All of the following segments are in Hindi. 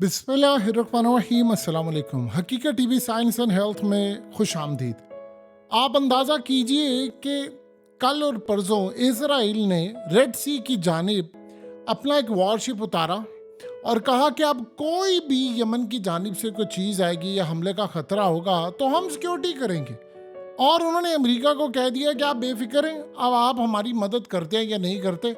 बिस्मिल्लाहिर्रहमानिर्रहीम। अस्सलाम वालेकुम। हकीकत टीवी साइंस एंड हेल्थ में खुश आमदीद। आप अंदाज़ा कीजिए कि कल और परसों इसराइल ने रेड सी की जानिब अपना एक वॉरशिप उतारा और कहा कि अब कोई भी यमन की जानिब से कोई चीज़ आएगी या हमले का ख़तरा होगा तो हम सिक्योरिटी करेंगे। और उन्होंने अमेरिका को कह दिया कि आप बेफिक्र हैं, अब आप हमारी मदद करते हैं या नहीं करते,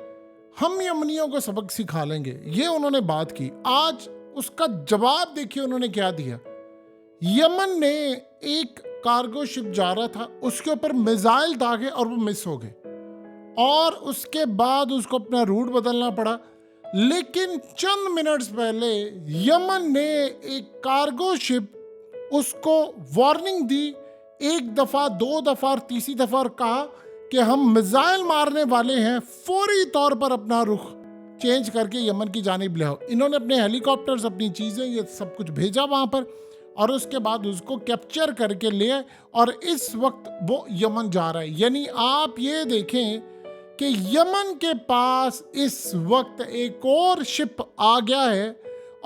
हम यमनियों को सबक सिखा लेंगे। ये उन्होंने बात की। आज उसका जवाब देखिए उन्होंने क्या दिया। यमन ने एक कार्गो शिप जा रहा था, उसके ऊपर मिसाइल दागे और वो मिस हो गए और उसके बाद उसको अपना रूट बदलना पड़ा। लेकिन चंद मिनट्स पहले यमन ने एक कार्गो शिप उसको वार्निंग दी, एक दफ़ा, दो दफ़ा और तीसरी दफ़ा, और कहा कि हम मिसाइल मारने वाले हैं, फौरी तौर पर अपना रुख चेंज करके यमन की जानिब ले आओ। इन्होंने अपने हेलीकॉप्टर्स, अपनी चीज़ें, ये सब कुछ भेजा वहाँ पर और उसके बाद उसको कैप्चर करके ले आए और इस वक्त वो यमन जा रहा है। यानी आप ये देखें कि यमन के पास इस वक्त एक और शिप आ गया है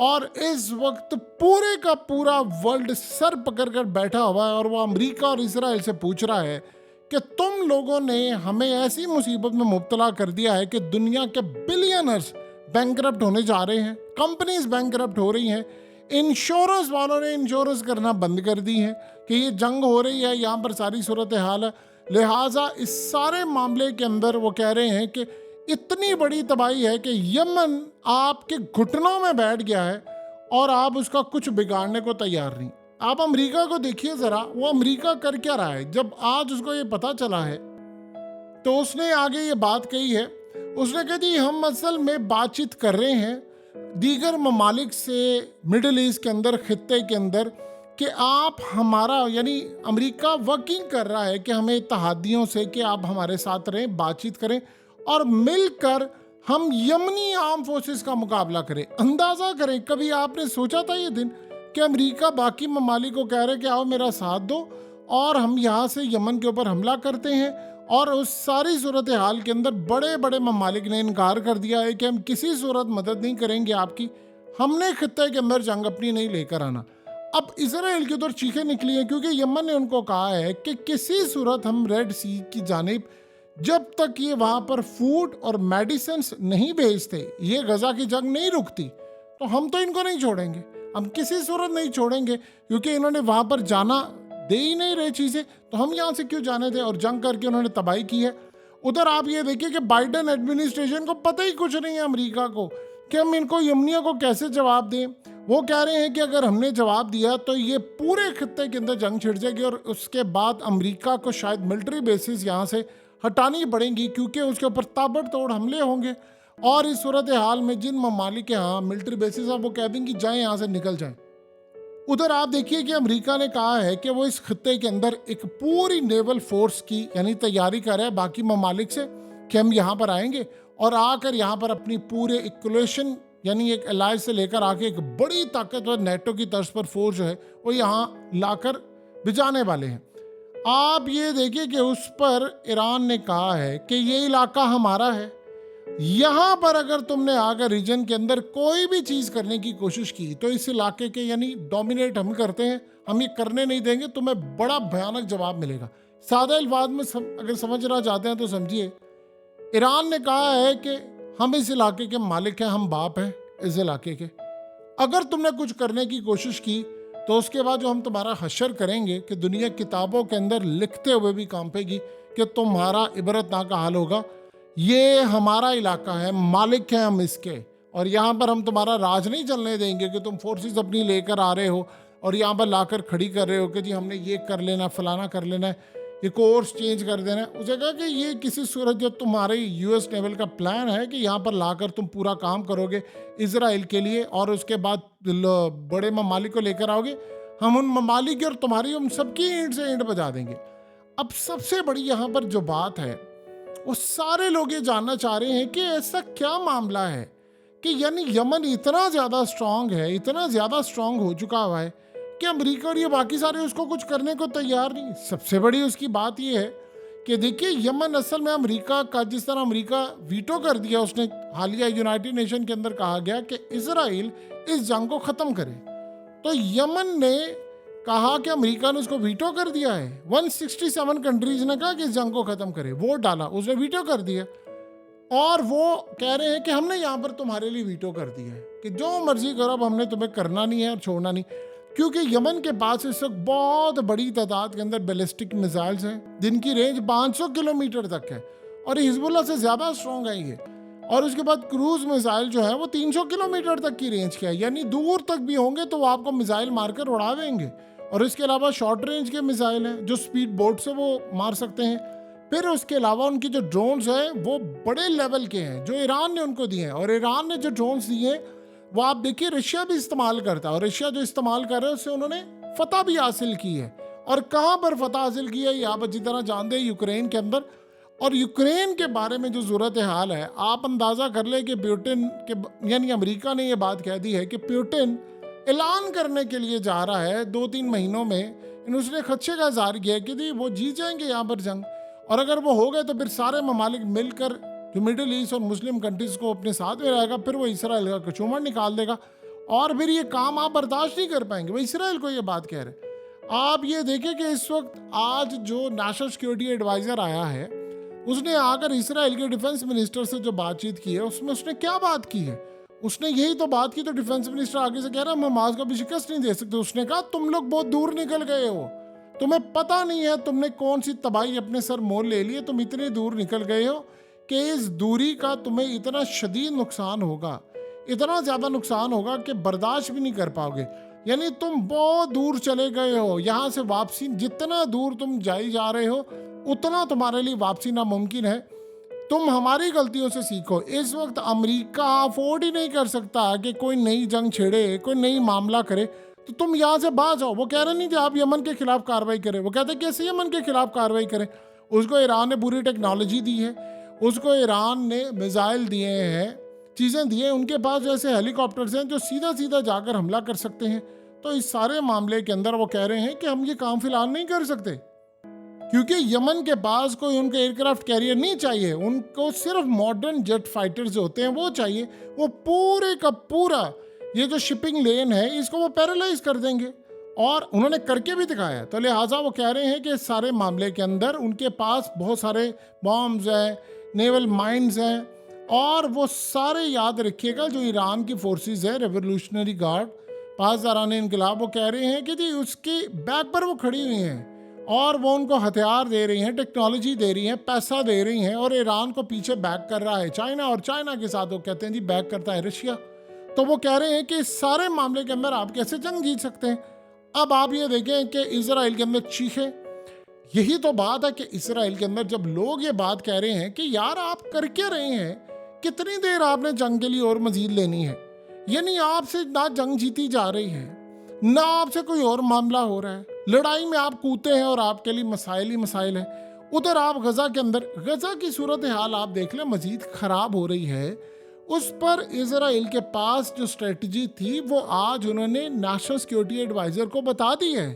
और इस वक्त पूरे का पूरा वर्ल्ड सर पकड़ कर बैठा हुआ है और वो अमेरिका और इसराइल से पूछ रहा है कि तुम लोगों ने हमें ऐसी मुसीबत में मुब्तला कर दिया है कि दुनिया के बिलियनर्स बैंकरप्ट होने जा रहे हैं, कंपनीज बैंकरप्ट हो रही हैं, इंश्योरेंस वालों ने इंश्योरेंस करना बंद कर दी है कि ये जंग हो रही है, यहाँ पर सारी सूरत हाल है। लिहाजा इस सारे मामले के अंदर वो कह रहे हैं कि इतनी बड़ी तबाही है कि यमन आपके घुटनों में बैठ गया है और आप उसका कुछ बिगाड़ने को तैयार नहीं। आप अमेरिका को देखिए ज़रा, वो अमेरिका कर क्या रहा है। जब आज उसको ये पता चला है तो उसने आगे ये बात कही है। उसने कही थी हम असल में बातचीत कर रहे हैं दीगर ममालिक से, मिडिल ईस्ट के अंदर, खित्ते के अंदर, कि आप हमारा, यानी अमेरिका वर्किंग कर रहा है कि हमें इत्तेहादियों से कि आप हमारे साथ रहें, बातचीत करें और मिलकर हम यमनी आर्म फोर्सेस का मुकाबला करें। अंदाज़ा करें, कभी आपने सोचा था ये दिन कि अमेरिका बाकी ममालिक को कह रहे कि आओ मेरा साथ दो और हम यहाँ से यमन के ऊपर हमला करते हैं, और उस सारी सूरत हाल के अंदर बड़े बड़े ममालिक ने इनकार कर दिया है कि हम किसी सूरत मदद नहीं करेंगे आपकी, हमने खित्ते के अंदर जंग अपनी नहीं लेकर आना। अब इसराइल की उधर चीखें निकली हैं क्योंकि यमन ने उनको कहा है कि किसी सूरत हम रेड सी की जानिब जब तक ये वहाँ पर फूड और मेडिसिन नहीं भेजते, ये गजा की जंग नहीं रुकती, तो हम तो इनको नहीं छोड़ेंगे, हम किसी सूरत नहीं छोड़ेंगे, क्योंकि इन्होंने वहाँ पर जाना दे ही नहीं रहे चीज़ें, तो हम यहाँ से क्यों जाने थे। और जंग करके उन्होंने तबाही की है। उधर आप ये देखिए कि बाइडेन एडमिनिस्ट्रेशन को पता ही कुछ नहीं है अमेरिका को कि हम इनको यमनियों को कैसे जवाब दें। वो कह रहे हैं कि अगर हमने जवाब दिया तो ये पूरे खित्ते के अंदर जंग छिड़ जाएगी और उसके बाद अमेरिका को शायद मिलिट्री बेसिस यहाँ से हटानी पड़ेंगी, क्योंकि उसके ऊपर ताबड़तोड़ हमले होंगे। और इस सूरत हाल में जिन ममालिक के यहाँ मिलिट्री बेसिस है वो कह देंगे जाएं, यहाँ से निकल जाएं। उधर आप देखिए कि अमेरिका ने कहा है कि वो इस खित्ते के अंदर एक पूरी नेवल फोर्स की यानी तैयारी कर रहा है बाकी ममालिक से कि हम यहाँ पर आएंगे और आकर यहाँ पर अपनी पूरे इक्वलेशन यानी एक अलायंस से लेकर आके एक बड़ी ताकतवर नेटो की तर्ज पर फोर्स जो है वो यहाँ लाकर भिजाने वाले हैं। आप ये देखिए कि उस पर ईरान ने कहा है कि ये इलाका हमारा है, यहाँ पर अगर तुमने आकर रीजन के अंदर कोई भी चीज़ करने की कोशिश की तो इस इलाके के यानी डोमिनेट हम करते हैं, हम ये करने नहीं देंगे, तुम्हें बड़ा भयानक जवाब मिलेगा। सादा अल्फाज में अगर समझना चाहते हैं तो समझिए, ईरान ने कहा है कि हम इस इलाके के मालिक हैं, हम बाप हैं इस इलाके के, अगर तुमने कुछ करने की कोशिश की तो उसके बाद जो हम तुम्हारा हशर करेंगे कि दुनिया किताबों के अंदर लिखते हुए भी कांपेगी कि तुम्हारा इबरतनाक हाल होगा। ये हमारा इलाका है, मालिक हैं हम इसके, और यहाँ पर हम तुम्हारा राज नहीं चलने देंगे कि तुम फोर्सेस अपनी लेकर आ रहे हो और यहाँ पर लाकर खड़ी कर रहे हो कि जी हमने ये कर लेना, फलाना कर लेना है, ये कोर्स चेंज कर देना है। उसे कहा कि ये किसी सूरत जब तुम्हारे यूएस नेवल का प्लान है कि यहाँ पर लाकर तुम पूरा काम करोगे इसराइल के लिए और उसके बाद बड़े ममालिक को लेकर आओगे, हम उन ममालिक और तुम्हारी उन सबकी ईंट से ईंट बजा देंगे। अब सबसे बड़ी यहाँ पर जो बात है वो सारे लोग ये जानना चाह रहे हैं कि ऐसा क्या मामला है कि यानी यमन इतना ज़्यादा स्ट्रांग है, इतना ज़्यादा स्ट्रांग हो चुका हुआ है कि अमेरिका और ये बाकी सारे उसको कुछ करने को तैयार नहीं। सबसे बड़ी उसकी बात ये है कि देखिए यमन असल में अमेरिका का, जिस तरह अमेरिका वीटो कर दिया उसने, हालिया यूनाइटेड नेशन के अंदर कहा गया कि इसराइल इस जंग को ख़त्म करे। तो यमन ने कहा कि अमेरिका ने उसको वीटो कर दिया है। 167 कंट्रीज ने कहा कि इस जंग को ख़त्म करे, वोट डाला, उसने वीटो कर दिया। और वो कह रहे हैं कि हमने यहाँ पर तुम्हारे लिए वीटो कर दिया है कि जो मर्जी करो, अब हमने तुम्हें करना नहीं है और छोड़ना नहीं। क्योंकि यमन के पास इस वक्त बहुत बड़ी तादाद के अंदर बैलिस्टिक मिसाइल्स हैं जिनकी रेंज 500 किलोमीटर तक है और हिजबुल्लाह से ज़्यादा स्ट्रॉन्ग है ये। और उसके बाद क्रूज मिसाइल जो है वो 300 किलोमीटर तक की रेंज का है, यानी दूर तक भी होंगे तो वो आपको मिसाइल मारकर उड़ा देंगे। और इसके अलावा शॉर्ट रेंज के मिसाइल हैं जो स्पीड बोट से वो मार सकते हैं। फिर उसके अलावा उनकी जो ड्रोन्स हैं वो बड़े लेवल के हैं जो ईरान ने उनको दिए हैं। और ईरान ने जो ड्रोन्स दिए हैं वो आप देखिए रशिया भी इस्तेमाल करता है, और रशिया जो इस्तेमाल कर रहा है उससे उन्होंने फतह भी हासिल की है। और कहाँ पर फतह हासिल की है ये आप अच्छी तरह जानते हैं, यूक्रेन के अंदर। और यूक्रेन के बारे में जो सूरत हाल है आप अंदाज़ा कर ले कि पुतिन के यानी अमेरिका ने ये बात कह दी है कि पुतिन ऐलान करने के लिए जा रहा है 2-3 महीनों में। उसने खदशे का इजहार किया कि जी वो जीत जाएंगे यहाँ पर जंग, और अगर वो हो गए तो फिर सारे ममालिक मिलकर जो मिडिल ईस्ट और मुस्लिम कंट्रीज़ को अपने साथ में रहेगा, फिर वो इसराइल का कचूमर निकाल देगा और फिर ये काम आप बर्दाश्त नहीं कर पाएंगे। वो इसराइल को ये बात कह रहे। आप ये देखें कि इस वक्त आज जो नेशनल सिक्योरिटी एडवाइज़र आया है उसने आकर इसराइल के डिफेंस मिनिस्टर से जो बातचीत की है उसमें उसने क्या बात की है, उसने यही तो बात की। तो डिफेंस मिनिस्टर आगे से कह रहा है हम हमास को भी शिकस्त नहीं दे सकते। उसने कहा तुम लोग बहुत दूर निकल गए हो, तुम्हें पता नहीं है तुमने कौन सी तबाही अपने सर मोल ले ली है। तुम इतने दूर निकल गए हो कि इस दूरी का तुम्हें इतना शदीद नुकसान होगा, इतना ज़्यादा नुकसान होगा कि बर्दाश्त भी नहीं कर पाओगे। यानी तुम बहुत दूर चले गए हो, यहाँ से वापसी जितना दूर तुम जाई जा रहे हो उतना तुम्हारे लिए वापसी नामुमकिन है। तुम हमारी गलतियों से सीखो। इस वक्त अमेरिका अफोर्ड ही नहीं कर सकता कि कोई नई जंग छेड़े, कोई नई मामला करे, तो तुम यहाँ से बाहर जाओ। वो कह रहे नहीं कि आप यमन के खिलाफ कार्रवाई करें, वो कहते हैं कैसे यमन के खिलाफ कार्रवाई करें। उसको ईरान ने पूरी टेक्नोलॉजी दी है, उसको ईरान ने मिसाइल दिए हैं, चीज़ें दी हैं, उनके पास जैसे हेलीकॉप्टर्स हैं जो सीधा सीधा जाकर हमला कर सकते हैं। तो इस सारे मामले के अंदर वो कह रहे हैं कि हम ये काम फिलहाल नहीं कर सकते क्योंकि यमन के पास कोई उनके एयरक्राफ्ट कैरियर नहीं चाहिए, उनको सिर्फ मॉडर्न जेट फाइटर्स जो होते हैं वो चाहिए। वो पूरे का पूरा ये जो शिपिंग लेन है इसको वो पैरालाइज कर देंगे, और उन्होंने करके भी दिखाया। तो लिहाजा वो कह रहे हैं कि इस सारे मामले के अंदर उनके पास बहुत सारे बॉम्ब्स हैं, नेवल माइंस हैं, और वो सारे याद रखिएगा जो ईरान की फोर्सेस है, रेवोल्यूशनरी गार्ड, पासदारान इनकलाब, वो कह रहे हैं कि जी उसके बैक पर वो खड़ी हुई हैं और वो उनको हथियार दे रही हैं, टेक्नोलॉजी दे रही हैं, पैसा दे रही हैं, और ईरान को पीछे बैक कर रहा है चाइना, और चाइना के साथ वो कहते हैं जी बैक करता है रशिया। तो वो कह रहे हैं कि इस सारे मामले के अंदर आप कैसे जंग जीत सकते हैं। अब आप ये देखें कि इसराइल के अंदर चीखें, यही तो बात है कि इसराइल के अंदर जब लोग ये बात कह रहे हैं कि यार आप कर क्या रहे हैं, कितनी देर आपने जंग के लिए और मजीद लेनी है, यानी आपसे ना जंग जीती जा रही है ना आपसे कोई और मामला हो रहा है, लड़ाई में आप कूदते हैं और आपके लिए मसाइल ही मसाइल है। उधर आप गजा के अंदर, गजा की सूरत हाल आप देख लें मजीद ख़राब हो रही है। उस पर इजराइल के पास जो स्ट्रेटजी थी वो आज उन्होंने नेशनल सिक्योरिटी एडवाइज़र को बता दी है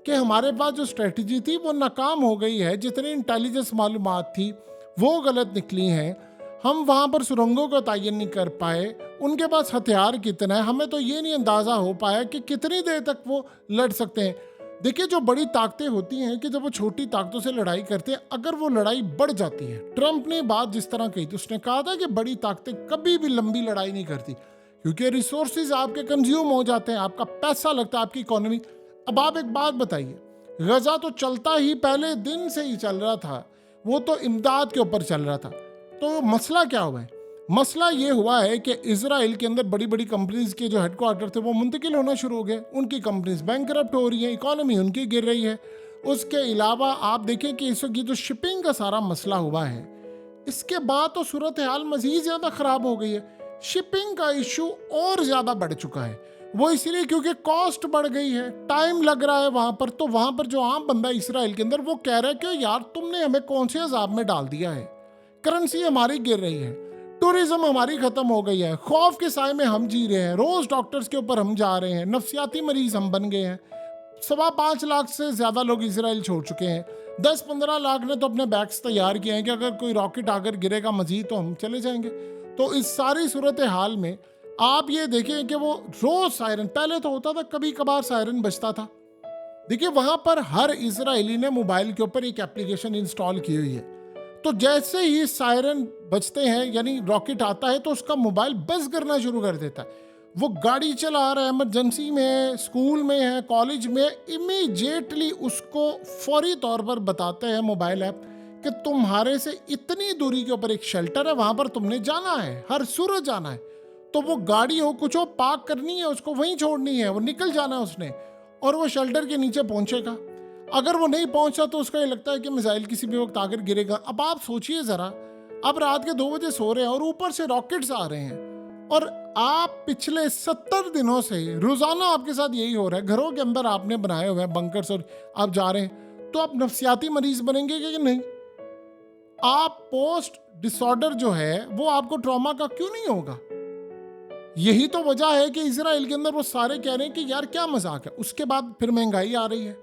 कि हमारे पास जो स्ट्रेटजी थी वो नाकाम हो गई है, जितनी इंटेलिजेंस मालूमात थी वो गलत निकली हैं, हम वहाँ पर सुरंगों का तयन नहीं कर पाए, उनके पास हथियार कितना है हमें तो ये नहीं अंदाज़ा हो पाया कि कितनी देर तक वो लड़ सकते हैं। देखिए जो बड़ी ताकतें होती हैं कि जब वो छोटी ताकतों से लड़ाई करते हैं, अगर वो लड़ाई बढ़ जाती है, ट्रंप ने बात जिस तरह कही थी, उसने कहा था कि बड़ी ताकतें कभी भी लंबी लड़ाई नहीं करती क्योंकि रिसोर्सेज आपके कंज्यूम हो जाते हैं, आपका पैसा लगता है, आपकी इकोनॉमी। अब आप एक बात बताइए, गजा तो चलता ही पहले दिन से ही चल रहा था, वो तो इमदाद के ऊपर चल रहा था। तो मसला क्या हुआ है? मसला ये हुआ है कि इजराइल के अंदर बड़ी बड़ी कंपनीज के जो हेडक्वार्टर थे वो मुंतकिल होना शुरू हो गए, उनकी कंपनीज बैंकरप्ट हो रही हैं, इकोनॉमी उनकी गिर रही है। उसके अलावा आप देखें कि इस वक्त ये जो शिपिंग का सारा मसला हुआ है, इसके बाद तो सूरत हाल मज़ीद ज़्यादा ख़राब हो गई है। शिपिंग का इशू और ज़्यादा बढ़ चुका है, वो इसलिए क्योंकि कॉस्ट बढ़ गई है, टाइम लग रहा है वहाँ पर। तो वहाँ पर जो आम बंदा इसराइल के अंदर वो कह रहा है कि यार तुमने हमें कौन से अजाब में डाल दिया है, करेंसी हमारी गिर रही है, टूरिज्म हमारी खत्म हो गई है, खौफ के साए में हम जी रहे हैं, रोज डॉक्टर्स के ऊपर हम जा रहे हैं, नफ्सियाती मरीज हम बन गए हैं। 5.25 लाख से ज़्यादा लोग इसराइल छोड़ चुके हैं, 10-15 लाख ने तो अपने बैग्स तैयार किए हैं कि अगर कोई रॉकेट आकर गिरेगा मजीद तो हम चले जाएंगे। तो इस सारी सूरत हाल में आप ये देखें कि वो रोज सायरन, पहले तो होता था कभी कभार सायरन बजता था। देखिए वहां पर हर इजरायली ने मोबाइल के ऊपर एक एप्लीकेशन इंस्टॉल की हुई है। तो जैसे ही सायरन बजते हैं यानी रॉकेट आता है तो उसका मोबाइल बज करना शुरू कर देता है। वो गाड़ी चला रहा है, इमरजेंसी में है, स्कूल में है, कॉलेज में, इमीडिएटली उसको फौरी तौर पर बताते हैं मोबाइल ऐप कि तुम्हारे से इतनी दूरी के ऊपर एक शेल्टर है, वहां पर तुमने जाना है, हर सूरज जाना है। तो वो गाड़ी हो कुछ हो, पार्क करनी है, उसको वहीं छोड़नी है, वो निकल जाना है उसने, और वो शेल्टर के नीचे पहुंचेगा। अगर वो नहीं पहुंचा तो उसको ये लगता है कि मिसाइल किसी भी वक्त आकर गिरेगा। अब आप सोचिए जरा, अब रात के 2 बजे सो रहे हैं और ऊपर से रॉकेट्स आ रहे हैं, और आप पिछले 70 दिनों से रोजाना आपके साथ यही हो रहा है। घरों के अंदर आपने बनाए हुए हैं बंकर्स और आप जा रहे हैं, तो आप नफसियाती मरीज बनेंगे कि नहीं? आप पोस्ट डिसऑर्डर जो है वो आपको ट्रॉमा का क्यों नहीं होगा? यही तो वजह है कि इजराइल के अंदर वो सारे कह रहे हैं कि यार क्या मजाक है। उसके बाद फिर महंगाई आ रही है,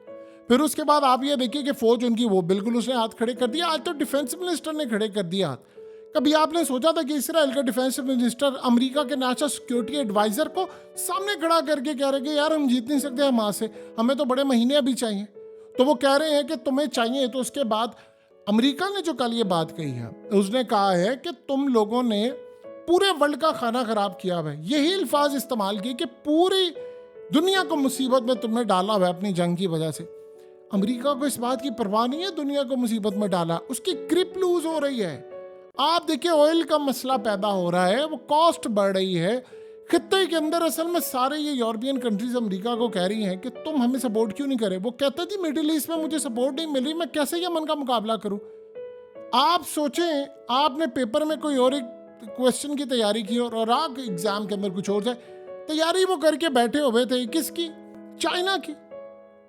फिर उसके बाद आप ये देखिए कि फौज उनकी वो बिल्कुल उसने हाथ खड़े कर दिया। आज तो डिफेंस मिनिस्टर ने खड़े कर दिया हाथ। कभी आपने सोचा था कि इजराइल का डिफेंस मिनिस्टर अमेरिका के नेशनल सिक्योरिटी एडवाइजर को सामने खड़ा करके कह रहे कि यार हम जीत नहीं सकते हमारे से, हमें तो बड़े महीने अभी चाहिए। तो वो कह रहे हैं कि तुम्हें चाहिए। तो उसके बाद अमेरिका ने जो कल ये बात कही है, उसने कहा है कि तुम लोगों ने पूरे वर्ल्ड का खाना खराब किया हुआ है। यही अल्फाज इस्तेमाल किए कि पूरी दुनिया को मुसीबत में तुमने डाला हुआ है अपनी जंग की वजह से। अमेरिका को इस बात की परवाह नहीं है दुनिया को मुसीबत में डाला, उसकी ग्रिप लूज हो रही है। आप देखिए ऑयल का मसला पैदा हो रहा है, वो कॉस्ट बढ़ रही है खित्ते के अंदर। असल में सारे ये यूरोपियन कंट्रीज अमेरिका को कह रही हैं कि तुम हमें सपोर्ट क्यों नहीं करे। वो कहता जी मिडिल ईस्ट में मुझे सपोर्ट नहीं मिल रही, मैं कैसे यमन का मुकाबला करूं। आप सोचें, आपने पेपर में कोई और एक क्वेश्चन की तैयारी की और आग एग्जाम के अंदर कुछ और जाए, तैयारी वो करके बैठे हुए थे किसकी? चाइना की।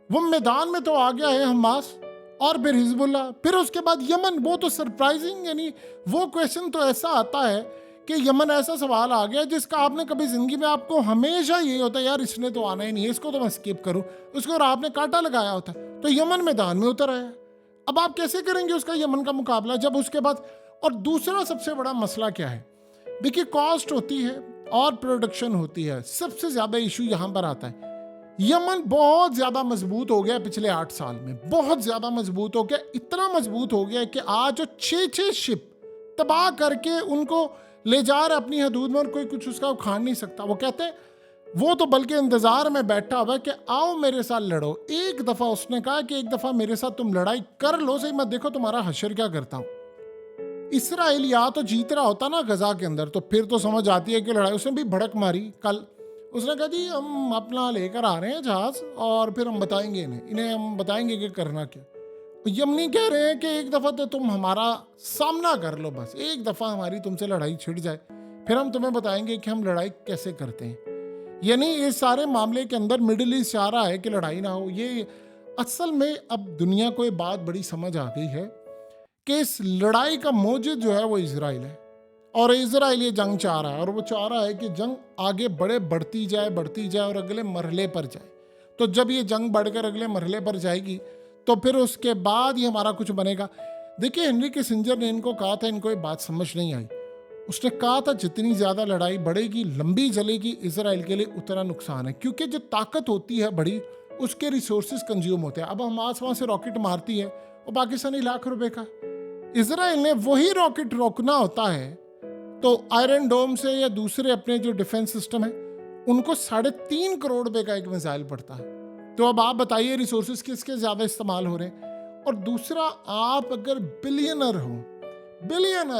वो मैदान में तो आ गया है हमास और फिर हिजबुल्ला, फिर उसके बाद यमन। वो तो सरप्राइजिंग, यानी वो क्वेश्चन तो ऐसा आता है कि यमन ऐसा सवाल आ गया जिसका आपने कभी जिंदगी में, आपको हमेशा यही होता है यार इसने तो आना ही नहीं है, इसको तो मैं स्किप करूं, उसको और आपने कांटा लगाया होता है। तो यमन मैदान में उतर आया। अब आप कैसे करेंगे उसका यमन का मुकाबला जब उसके बाद। और दूसरा सबसे बड़ा मसला क्या है? देखिए कॉस्ट होती है और प्रोडक्शन होती है। सबसे ज्यादा इशू यहां पर आता है। यमन बहुत ज्यादा मजबूत हो गया पिछले 8 साल में, बहुत ज्यादा मजबूत हो गया। इतना मजबूत हो गया कि आज जो 6-6 शिप तबाह करके उनको ले जा रहे अपनी हदूद में और कोई कुछ उसका उखाड़ नहीं सकता। वो कहते हैं, वो तो बल्कि इंतजार में बैठा हुआ कि आओ मेरे साथ लड़ो। एक दफा उसने कहा कि एक दफा मेरे साथ तुम लड़ाई कर लो सही, मैं देखो तुम्हारा हशर क्या करता हूं। इसराइल या तो जीत रहा होता ना गजा के अंदर, तो फिर तो समझ आती है कि लड़ाई। उसने भी भड़क मारी कल, उसने कहा जी हम अपना लेकर आ रहे हैं जहाज और फिर हम बताएंगे इन्हें हम बताएंगे कि करना क्या। यमनी कह रहे हैं कि एक दफा तो तुम हमारा सामना कर लो, बस एक दफा हमारी तुमसे लड़ाई छिड़ जाए, फिर हम तुम्हें बताएंगे कि हम लड़ाई कैसे करते हैं। यानी इस सारे मामले के अंदर मिडिल ईस्ट चाह रहा है कि लड़ाई ना हो। ये असल में अब दुनिया को ये बात बड़ी समझ आ गई है कि इस लड़ाई का मौजूद जो है वो इजराइल है, और इजराइल ये जंग चाह रहा है, और वो चाह रहा है कि जंग आगे बढ़ती जाए और अगले मरहले पर जाए। तो जब ये जंग बढ़कर अगले मरहले पर जाएगी तो फिर उसके बाद ही हमारा कुछ बनेगा। देखिए हेनरी किसिंजर ने इनको कहा था, इनको ये बात समझ नहीं आई। उसने कहा था जितनी ज्यादा लड़ाई बढ़ेगी, लंबी चलेगी, इजराइल के लिए उतना नुकसान है, क्योंकि जो ताकत होती है बड़ी, उसके रिसोर्सेज कंज्यूम होते हैं। अब हमास वहां से रॉकेट मारती है, वो पाकिस्तानी लाख रुपए का। इजराइल ने वही रॉकेट रोकना होता है तो आयरन डोम से या दूसरे अपने जो डिफेंस सिस्टम है उनको 3.5 करोड़ रुपए का एक मिसाइल पड़ता है। तो अब आप बताइए रिसोर्सेज किसके ज्यादा इस्तेमाल हो रहे हैं। और दूसरा, आप अगर बिलियनर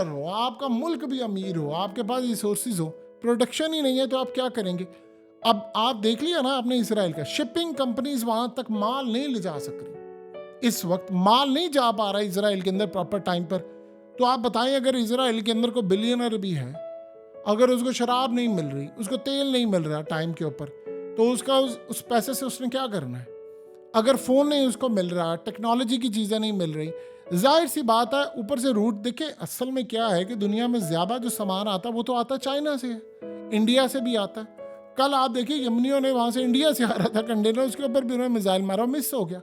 हो, आपका मुल्क भी अमीर हो, आपके पास रिसोर्सेज हो, प्रोडक्शन ही नहीं है, तो आप क्या करेंगे? अब आप देख लिया ना आपने इजराइल का, शिपिंग कंपनीज वहां तक माल नहीं ले जा सक रही। इस वक्त माल नहीं जा पा रहा इजराइल के अंदर प्रॉपर टाइम पर। तो आप बताएं, अगर इजराइल के अंदर कोई बिलियनर भी है, अगर उसको शराब नहीं मिल रही, उसको तेल नहीं मिल रहा टाइम के ऊपर, तो उसका उस पैसे से उसने क्या करना है? अगर फोन नहीं उसको मिल रहा, टेक्नोलॉजी की चीजें नहीं मिल रही, जाहिर सी बात है ऊपर से रूट। देखिए असल में क्या है कि दुनिया में ज्यादा जो सामान आता है वो तो आता चाइना से है, इंडिया से भी आता है। कल आप देखिए यमनियों ने वहां से इंडिया से आ रहा था कंटेनर, उसके ऊपर भी उन्होंने मिसाइल मारा, मिस हो गया।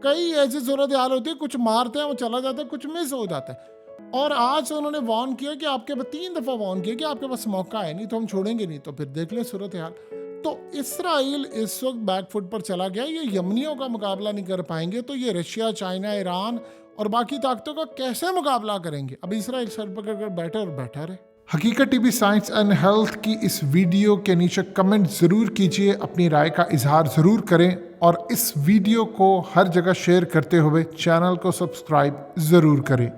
कई ऐसी सूरत हाल होती है, कुछ मारते हैं वो चला जाता है, कुछ मिस हो जाता है। और आज उन्होंने वार्न किया कि आपके पास 3 दफ़ा वार्न किया कि आपके पास मौका है नहीं तो हम छोड़ेंगे नहीं। तो फिर देख लें सूरत हाल। तो इसराइल इस वक्त बैकफुट पर चला गया। ये यमनियों का मुकाबला नहीं कर पाएंगे तो ये रशिया, चाइना, ईरान और बाकी ताकतों का कैसे मुकाबला करेंगे? अब इसराइल सर पकड़ कर बैठा और बैठा रहे। हकीकत टीवी साइंस एंड हेल्थ की इस वीडियो के नीचे कमेंट ज़रूर कीजिए, अपनी राय का इजहार ज़रूर करें और इस वीडियो को हर जगह शेयर करते हुए चैनल को सब्सक्राइब ज़रूर करें।